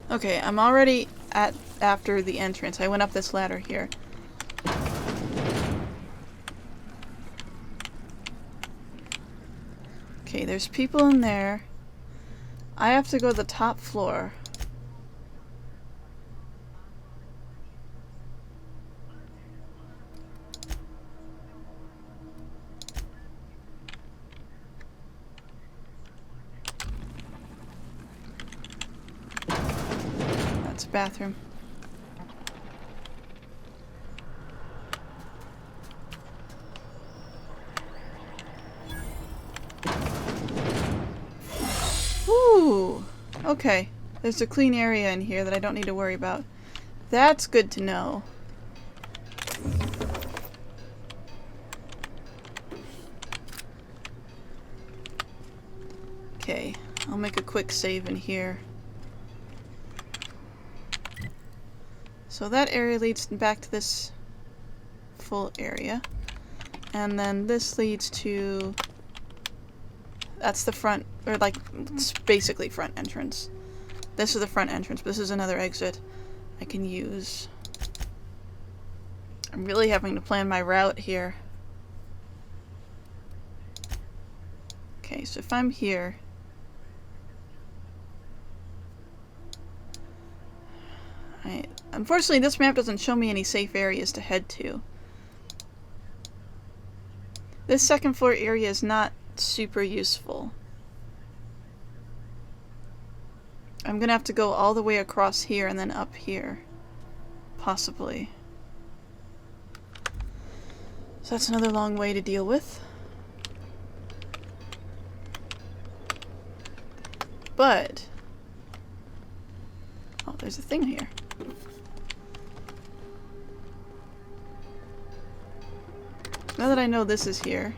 Okay, I'm already after the entrance. I went up this ladder here. Okay, there's people in there. I have to go to the top floor. That's a bathroom. Ooh! Okay. There's a clean area in here that I don't need to worry about. That's good to know. Okay, I'll make a quick save in here. So that area leads back to this full area. And then this leads to... That's the front, or like, it's basically front entrance. This is the front entrance, but this is another exit I can use. I'm really having to plan my route here. Okay, so if I'm here... Unfortunately, this map doesn't show me any safe areas to head to. This second floor area is not super useful. I'm gonna have to go all the way across here and then up here. Possibly. So that's another long way to deal with. But... oh, there's a thing here. Now that I know this is here.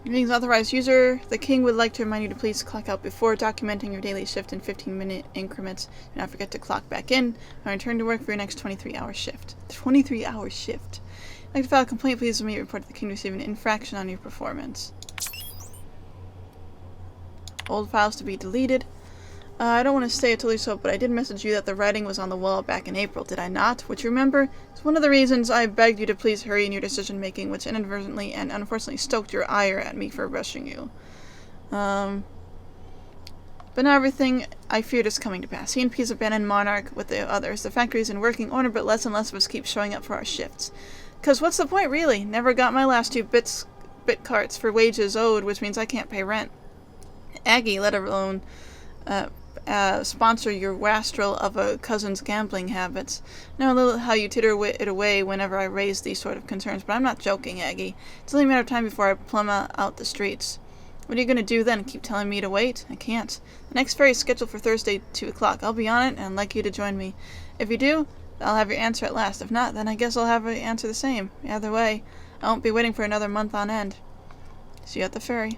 Greetings, authorized user. The king would like to remind you to please clock out before documenting your daily shift in 15-minute increments. Do not forget to clock back in and return to work for your next 23-hour shift. 23-hour shift. If you'd like to file a complaint, please immediately report to the king to receive an infraction on your performance. Old files to be deleted. I don't want to say it totally so, but I did message you that the writing was on the wall back in April, did I not? Which you remember? It's one of the reasons I begged you to please hurry in your decision making, which inadvertently and unfortunately stoked your ire at me for rushing you. But now everything I feared is coming to pass. He and P's abandoned Monarch with the others. The factory's in working order, but less and less of us keep showing up for our shifts. 'Cause what's the point, really? Never got my last 2 bit carts for wages owed, which means I can't pay rent. Aggie, let alone sponsor your wastrel of a cousin's gambling habits. Know a little how you titter it away whenever I raise these sort of concerns, but I'm not joking, Aggie. It's only a matter of time before I plumb out the streets. What are you going to do then? Keep telling me to wait? I can't. The next ferry is scheduled for Thursday, 2 o'clock. I'll be on it, and I'd like you to join me. If you do, I'll have your answer at last. If not, then I guess I'll have your answer the same. Either way, I won't be waiting for another month on end. See you at the ferry.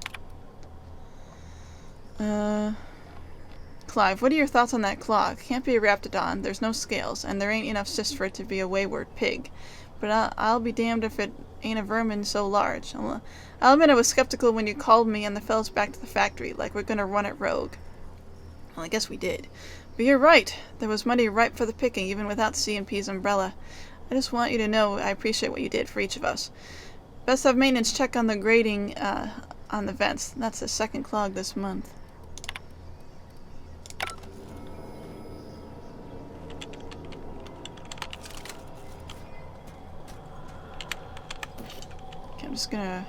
Clive, what are your thoughts on that clock? Can't be a raptidon, there's no scales, and there ain't enough cyst for it to be a wayward pig. But I'll be damned if it ain't a vermin so large. I'll admit I was skeptical when you called me and the fellas back to the factory, like we're gonna run it rogue. Well, I guess we did. But you're right, there was money ripe for the picking, even without C&P's umbrella. I just want you to know I appreciate what you did for each of us. Best have maintenance check on the grading, on the vents. That's the second clog this month. I'm just gonna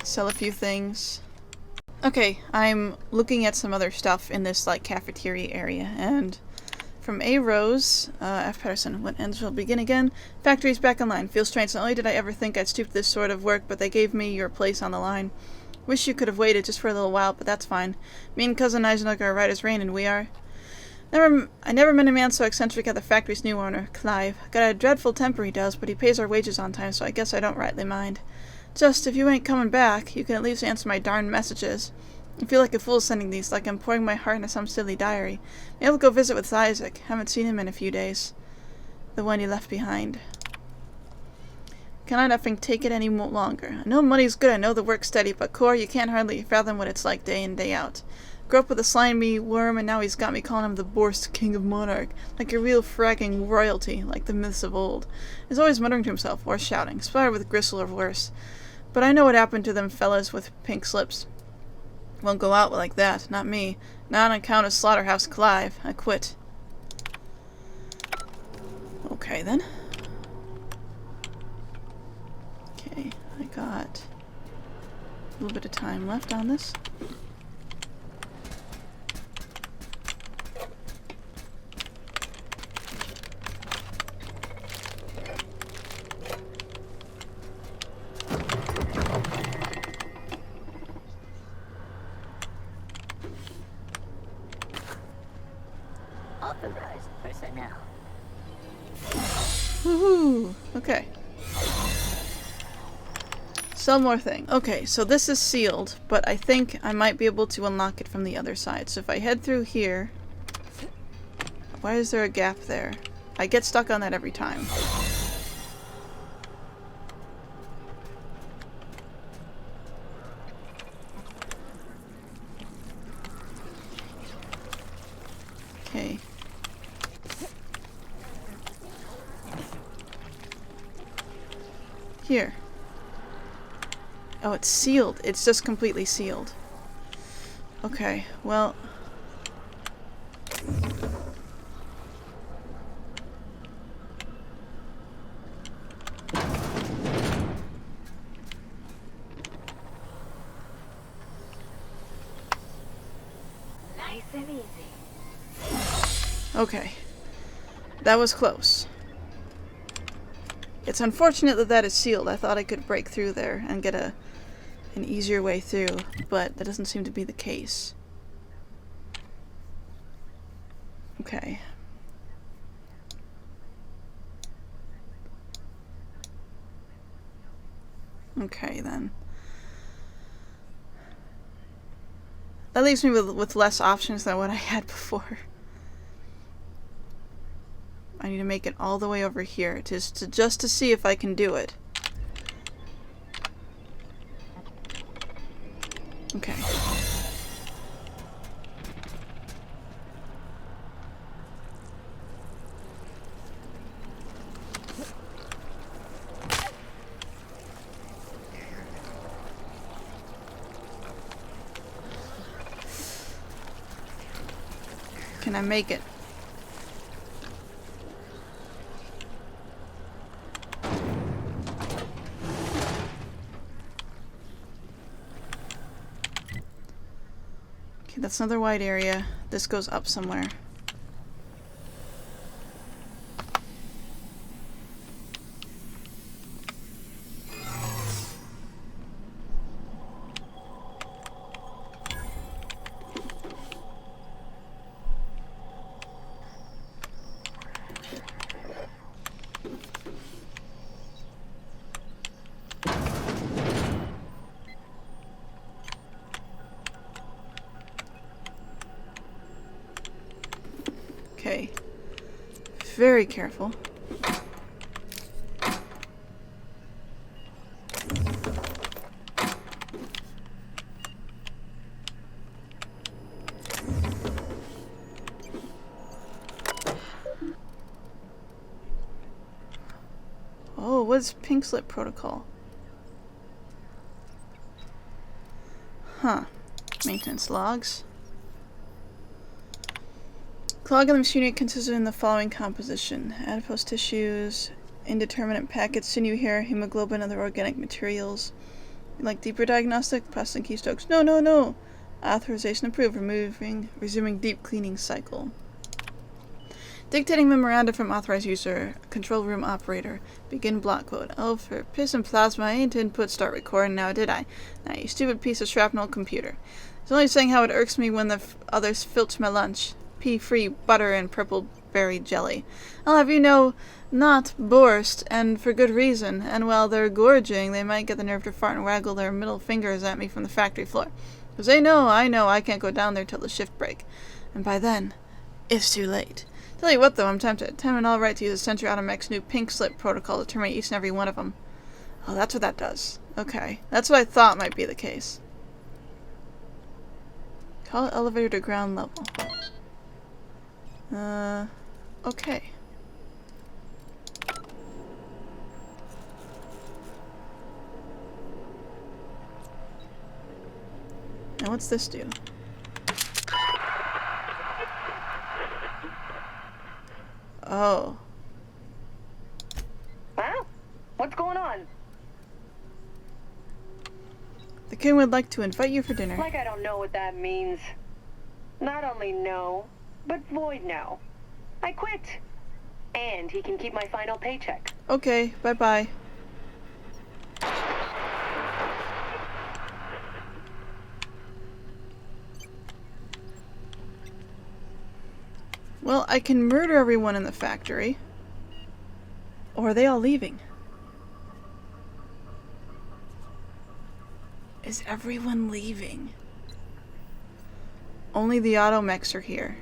sell a few things. Okay, I'm looking at some other stuff in this like cafeteria area, and from A. Rose, F. Patterson, when ends will begin again. Factory's back online. Feels strange. Not only did I ever think I'd stoop to this sort of work, but they gave me your place on the line. Wish you could have waited just for a little while, but that's fine. Me and Cousin Eisenhower are right as rain, and we are. I never met a man so eccentric at the factory's new owner, Clive. Got a dreadful temper, he does, but he pays our wages on time, so I guess I don't rightly mind. Just, if you ain't coming back, you can at least answer my darn messages. I feel like a fool sending these, like I'm pouring my heart into some silly diary. Maybe I'll go visit with Isaac. Haven't seen him in a few days. The one he left behind. Cannot effing take it any longer. I know money's good, I know the work's steady, but Core, you can't hardly fathom what it's like day in, day out. Grew up with a slimy worm, and now he's got me calling him the Borscht King of Monarch, like a real fragging royalty, like the myths of old. He's always muttering to himself, or shouting, splattered with gristle or worse. But I know what happened to them fellas with pink slips. Won't go out like that, not me. Not on account of Slaughterhouse Clive. I quit. Okay, then. Okay, I got a little bit of time left on this. Authorized personnel. Woohoo! Okay. Sell more thing. Okay, so this is sealed, but I think I might be able to unlock it from the other side. So if I head through here... Why is there a gap there? I get stuck on that every time. Okay. Here. Oh, it's sealed. It's just completely sealed. Okay, well... Nice and easy. Okay. That was close. It's unfortunate that that is sealed. I thought I could break through there and get an easier way through, but that doesn't seem to be the case. Okay. Okay, then. That leaves me with less options than what I had before. I need to make it all the way over here just to see if I can do it. Okay. Can I make it? Okay, that's another wide area. This goes up somewhere. Okay. Very careful. Oh, what's pink slip protocol? Huh. Maintenance logs. Clog in the machinery consisted in the following composition: adipose tissues, indeterminate packets, sinew hair, hemoglobin, other organic materials. Like deeper diagnostic, plastic keystrokes. No, no, no! Authorization approved. Resuming deep cleaning cycle. Dictating memoranda from authorized user, control room operator. Begin block quote. Oh, for piss and plasma, I ain't input start recording now, did I? Now, you stupid piece of shrapnel computer. It's only saying how it irks me when the others filch my lunch. Pea-free butter and purple berry jelly. I'll have you know, not borscht, and for good reason. And while they're gorging, they might get the nerve to fart and waggle their middle fingers at me from the factory floor. Because I know I can't go down there till the shift break. And by then, it's too late. Tell you what though, I'm tempted. Time and all right to use Sentry Automech's new pink slip protocol to terminate each and every one of them. Oh, that's what that does. Okay. That's what I thought might be the case. Call elevator to ground level. Okay. Now what's this do? Oh. Well, what's going on? The king would like to invite you for dinner. Like I don't know what that means. Not only no, but void no. I quit. And he can keep my final paycheck. Okay, bye-bye. Well, I can murder everyone in the factory. Or are they all leaving? Is everyone leaving? Only the automechs are here.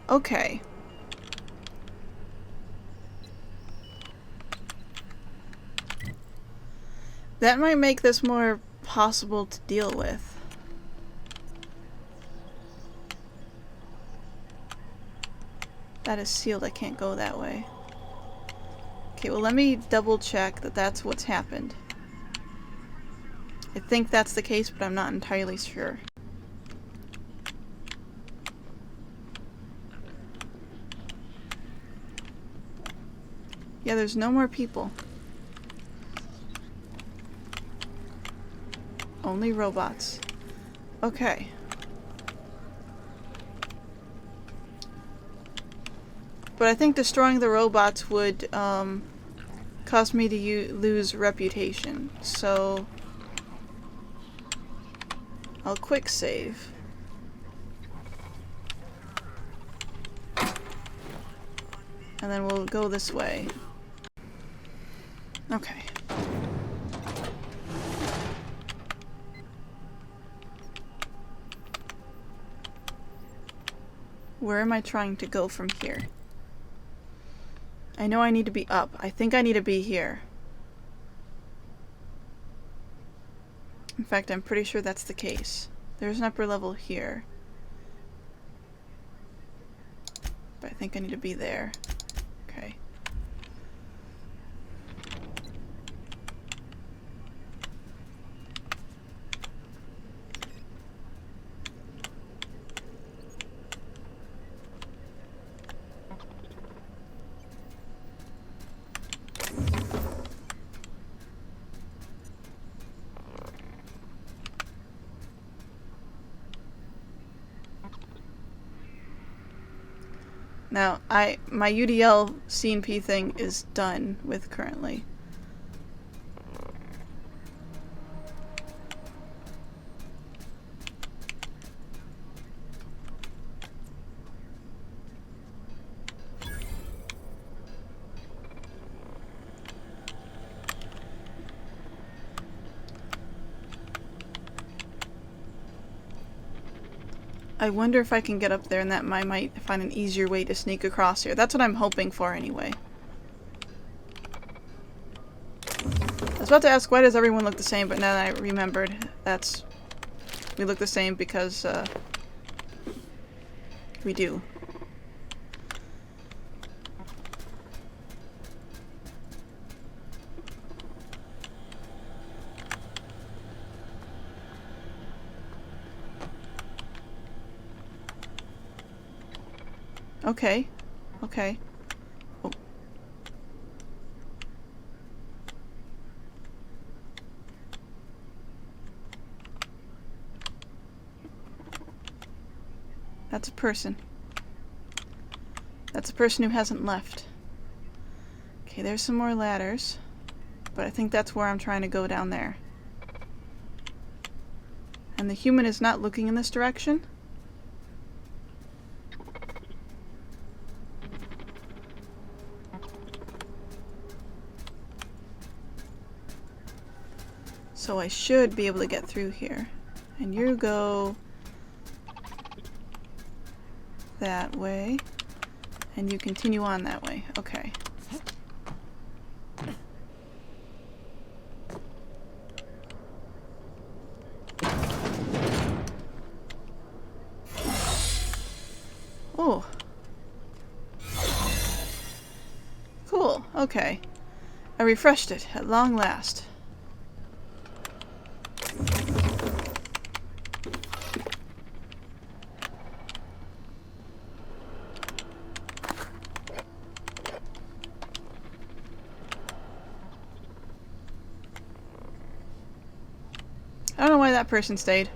Okay. That might make this more possible to deal with. That is sealed, I can't go that way. Okay, well let me double check that that's what's happened. I think that's the case, but I'm not entirely sure. Yeah, there's no more people. Only robots. Okay. But I think destroying the robots would cause me to lose reputation. So I'll quick save. And then we'll go this way. Okay. Where am I trying to go from here? I know I need to be up. I think I need to be here. In fact, I'm pretty sure that's the case. There's an upper level here. But I think I need to be there. Okay. Now, my UDL CNP thing is done with currently. I wonder if I can get up there and that I might find an easier way to sneak across here. That's what I'm hoping for anyway. I was about to ask why does everyone look the same, but now that I remembered, we look the same because we do. Okay. Okay. Oh. That's a person. That's a person who hasn't left. Okay, there's some more ladders. But I think that's where I'm trying to go down there. And the human is not looking in this direction? So so I should be able to get through here. And you go that way, and you continue on that way. Okay. Oh. Cool. Okay. I refreshed it at long last. I don't know why that person stayed.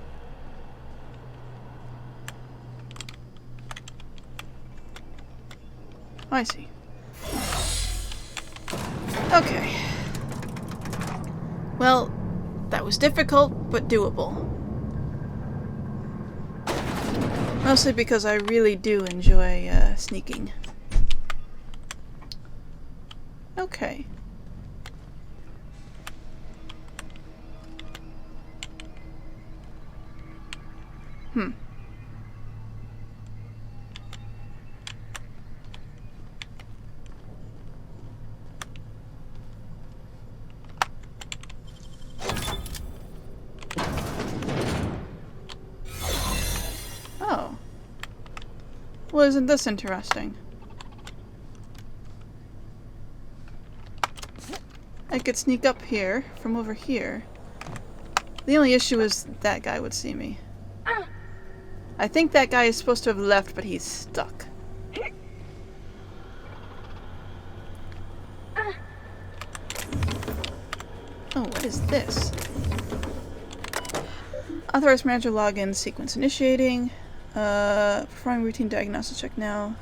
Oh, I see. Okay. Well, that was difficult, but doable. Mostly because I really do enjoy sneaking. Okay. Oh. Well, isn't this interesting? I could sneak up here from over here. The only issue is that guy would see me. I think that guy is supposed to have left, but he's stuck. Oh, what is this? Authorized manager login, sequence initiating. Performing routine diagnosis check now.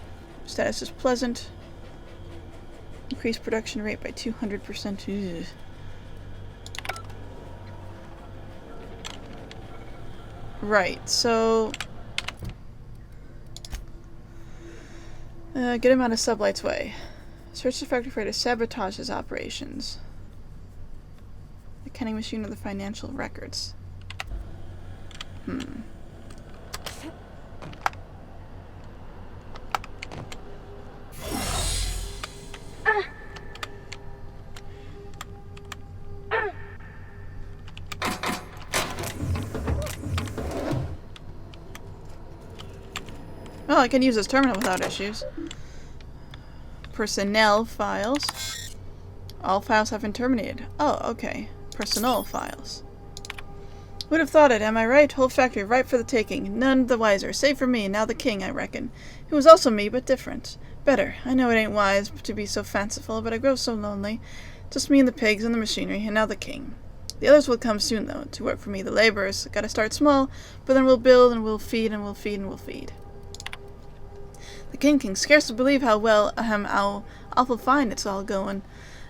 Status is pleasant. Increase production rate by 200%. Ugh. Right, so... get him out of Sublight's way. Search the factory for to sabotage his operations. The counting machine of the financial records. Well, I can use this terminal without issues. Personnel files. All files have been terminated. Oh, okay. Personnel files. Would have thought it, am I right? Whole factory ripe for the taking. None the wiser. Save for me, now the king, I reckon. Who was also me, but different. Better. I know it ain't wise to be so fanciful, but I grow so lonely. Just me and the pigs and the machinery, and now the king. The others will come soon, though, to work for me, the laborers. Gotta start small, but then we'll build, and we'll feed, and we'll feed, and we'll feed. The king can scarcely believe how well, how awful fine it's all going.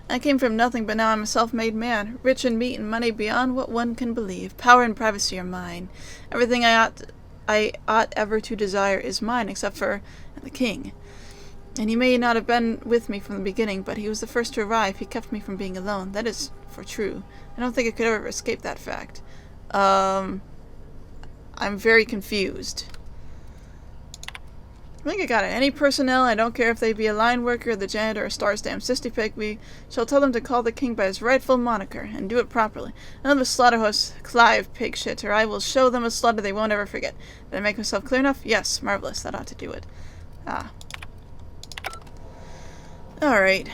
I came from nothing, but now I'm a self-made man, rich in meat and money beyond what one can believe. Power and privacy are mine. Everything I ought ever to desire is mine, except for the king. And he may not have been with me from the beginning, but he was the first to arrive. He kept me from being alone. That is for true. I don't think I could ever escape that fact. I'm very confused. I think I got it. Any personnel, I don't care if they be a line worker, the janitor, or Star's damn sissy pig, we shall tell them to call the king by his rightful moniker, and do it properly. None of the slaughterhouse Clive pig shit, or I will show them a slaughter they won't ever forget. Did I make myself clear enough? Yes, marvelous. That ought to do it. Ah. Alright.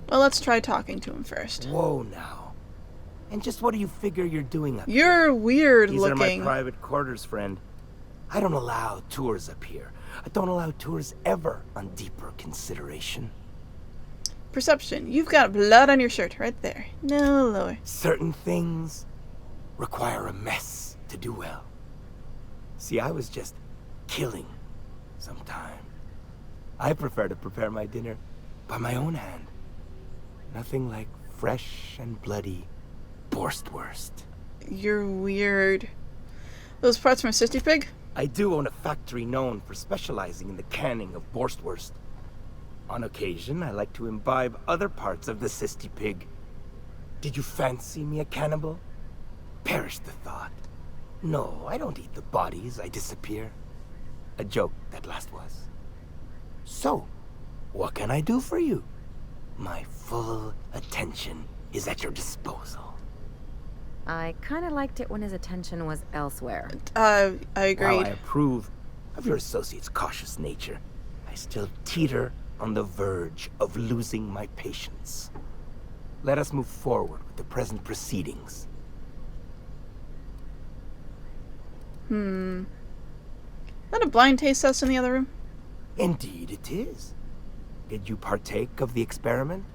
Well, let's try talking to him first. Whoa, now. And just what do you figure you're doing up here? You're weird These looking. are my private quarters, friend. I don't allow tours up here. I don't allow tours ever on deeper consideration. Perception. You've got blood on your shirt right there. No lower. Certain things require a mess to do well. See, I was just killing sometime. I prefer to prepare my dinner by my own hand. Nothing like fresh and bloody Borstwurst. You're weird. Those parts from a sissy pig? I do own a factory known for specializing in the canning of Borstwurst. On occasion, I like to imbibe other parts of the cysty pig. Did you fancy me a cannibal? Perish the thought. No, I don't eat the bodies, I disappear. A joke, that last was. So, what can I do for you? My full attention is at your disposal. I kind of liked it when his attention was elsewhere. I While agreed. I approve of your associate's cautious nature, I still teeter on the verge of losing my patience. Let us move forward with the present proceedings. Is that a blind taste test in the other room? Indeed it is. Did you partake of the experiment?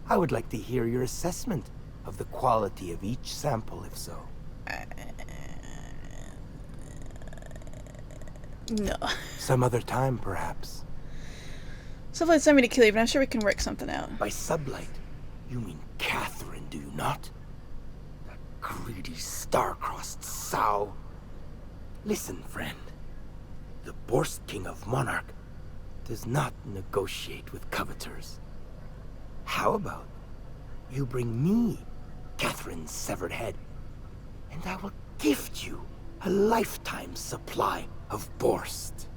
I would like to hear your assessment of the quality of each sample, if so. No. Some other time, perhaps. Sublight sent me to kill you, but I'm sure we can work something out. By sublight, you mean Catherine, do you not? That greedy, star-crossed sow. Listen, friend. The Borst King of Monarch does not negotiate with coveters. How about you bring me Catherine's severed head, and I will gift you a lifetime supply of Borst.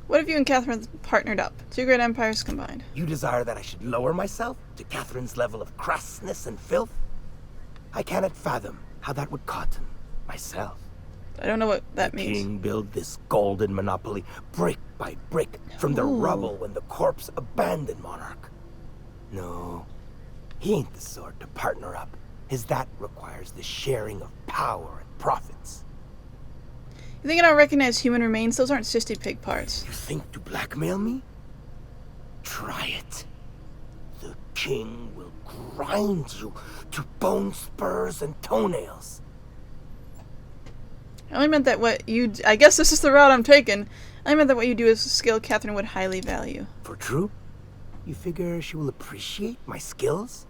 What if you and Catherine partnered up? Two great empires combined. You desire that I should lower myself to Catherine's level of crassness and filth? I cannot fathom how that would cotton myself. I don't know what that The means. king built this golden monopoly brick by brick from the Ooh. rubble when the corpse abandoned Monarch. No, he ain't the sort to partner up, as that requires the sharing of power and profits. You think I don't recognize human remains? Those aren't cysty pig parts. You think to blackmail me? Try it. The king will grind you to bone spurs and toenails. I only meant that what you... I guess this is the route I'm taking. I meant that what you do is a skill Catherine would highly value. For true? You figure she will appreciate my skills?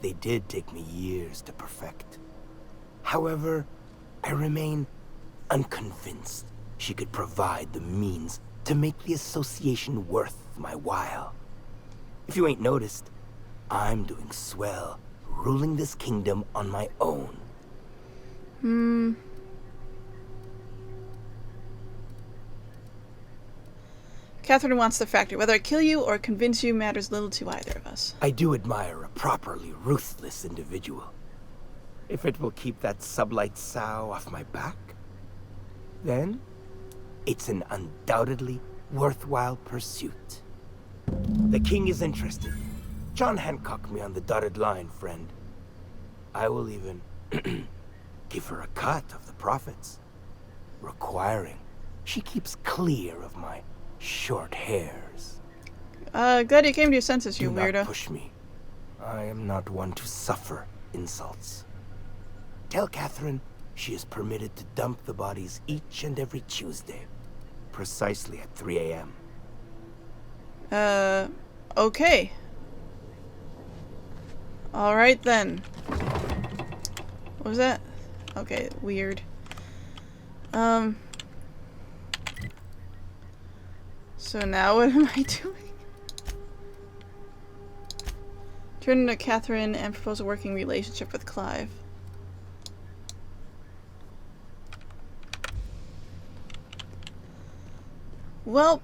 They did take me years to perfect. However, I remain unconvinced she could provide the means to make the association worth my while. If you ain't noticed, I'm doing swell, ruling this kingdom on my own. Catherine wants the factory. Whether I kill you or convince you matters little to either of us. I do admire a properly ruthless individual. If it will keep that sublight sow off my back, then it's an undoubtedly worthwhile pursuit. The king is interested. John Hancock me on the dotted line, friend. I will even give her a cut of the profits, requiring she keeps clear of my short hairs. Glad you came to your senses, you Do weirdo. not push me. I am not one to suffer insults. Tell Catherine she is permitted to dump the bodies each and every Tuesday, precisely at 3 a.m. Okay. Alright then. What was that? Okay, weird. So now what am I doing? Turn to Catherine and propose a working relationship with Clive. Welp.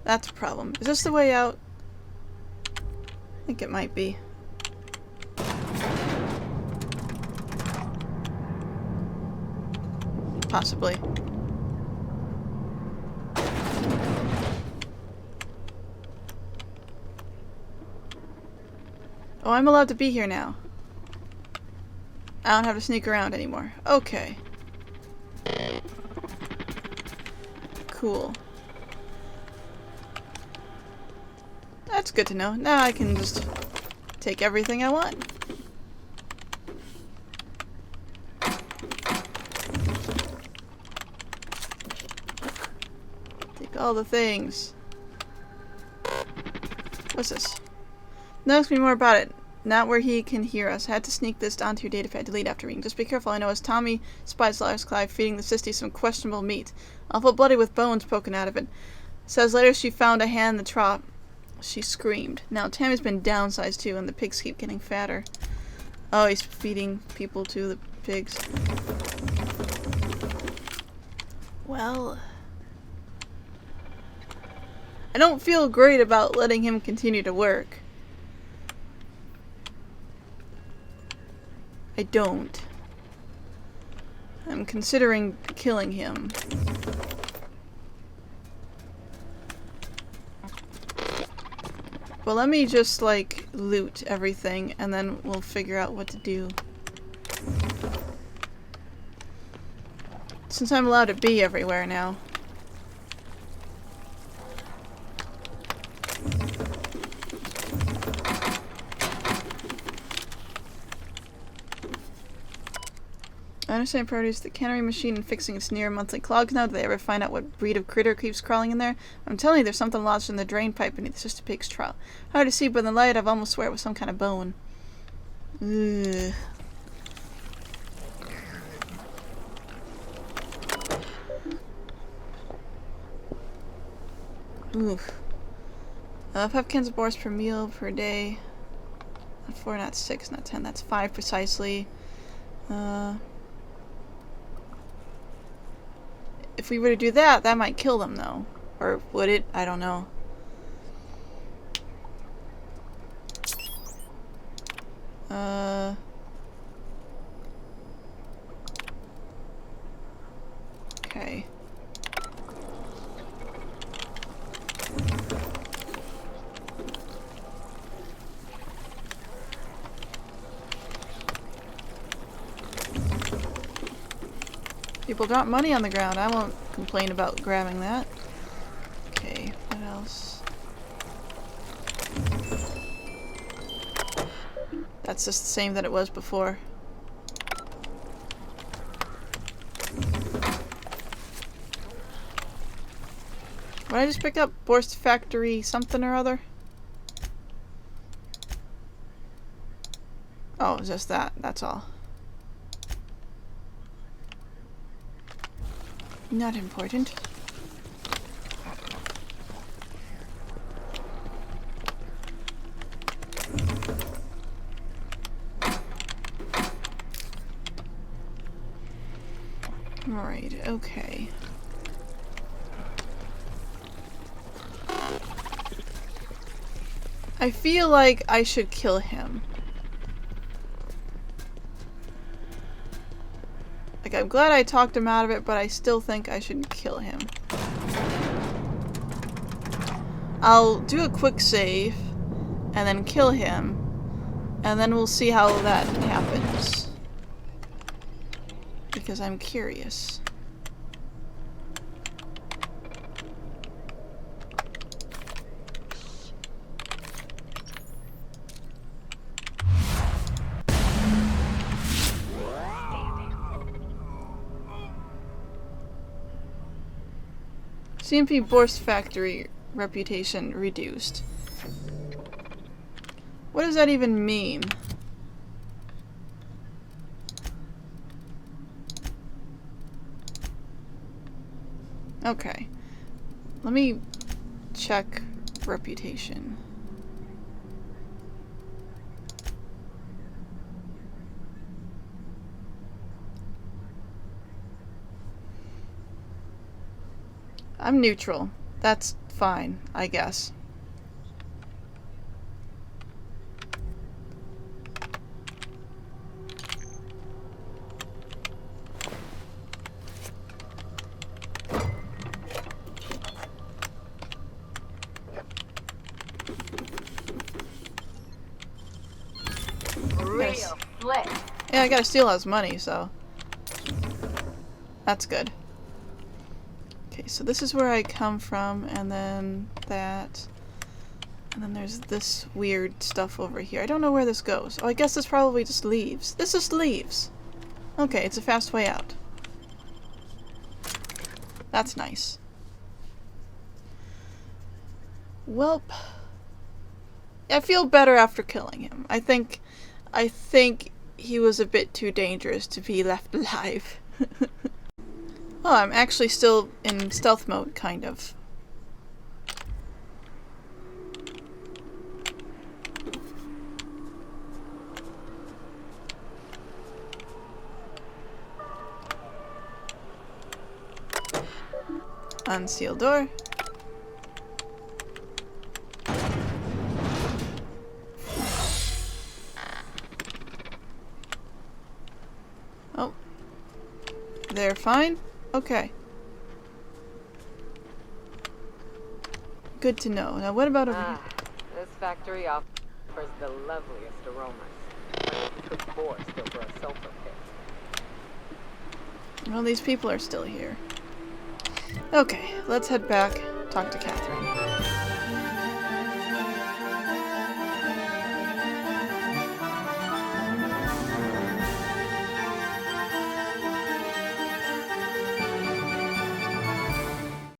That's a problem. Is this the way out? I think it might be. Possibly. Oh, I'm allowed to be here now. I don't have to sneak around anymore. Okay. Cool. That's good to know. Now I can just take everything I want. Take all the things. What's this? Now ask me more about it. Not where he can hear us. I had to sneak this onto your datapad. Delete after reading. Just be careful. I know as Tommy spies Lars Clive feeding the sissy some questionable meat. Awful bloody with bones poking out of it. Says later she found a hand in the trough. She screamed. Now Tammy's been downsized too, and the pigs keep getting fatter. Oh, he's feeding people to the pigs. Well, I don't feel great about letting him continue to work. I don't. I'm considering killing him. Well, let me just, like, loot everything, and then we'll figure out what to do. Since I'm allowed to be everywhere now. I understand priorities the cannery machine and fixing its near monthly clogs now. Did they ever find out what breed of critter keeps crawling in there? I'm telling you, there's something lodged in the drain pipe beneath the sister pig's trough. Hard to see, but in the light, I've almost swear it was some kind of bone. Ugh. Oof. 5 cans of Boris per meal per day. Not 4, not 6, not 10. That's 5 precisely. If we were to do that, that might kill them, though. Or would it? I don't know. Okay. People drop money on the ground. I won't complain about grabbing that. Okay, what else? That's just the same that it was before. What did I just pick up? Borst Factory something or other? Oh, it's just that. That's all. Not important. Alright, okay. I feel like I should kill him. Like, I'm glad I talked him out of it, but I still think I should kill him. I'll do a quick save, and then kill him, and then we'll see how that happens. Because I'm curious. CMP Borst Factory reputation reduced. What does that even mean? Okay. Let me check reputation. I'm neutral. That's fine, I guess. Real slick. Yeah, I gotta steal his money, so that's good. Okay, so this is where I come from, and then that, and then there's this weird stuff over here. I don't know where this goes. Oh, I guess this probably just leaves. This just leaves. Okay, it's a fast way out. That's nice. Welp. I feel better after killing him. I think he was a bit too dangerous to be left alive. Oh, I'm actually still in stealth mode, kind of. Unseal door. Oh. They're fine? Okay. Good to know. Now what about over here? This factory offers the loveliest aromas. Could bore still grow sulfur pits. Well, these people are still here. Okay, let's head back, talk to Catherine.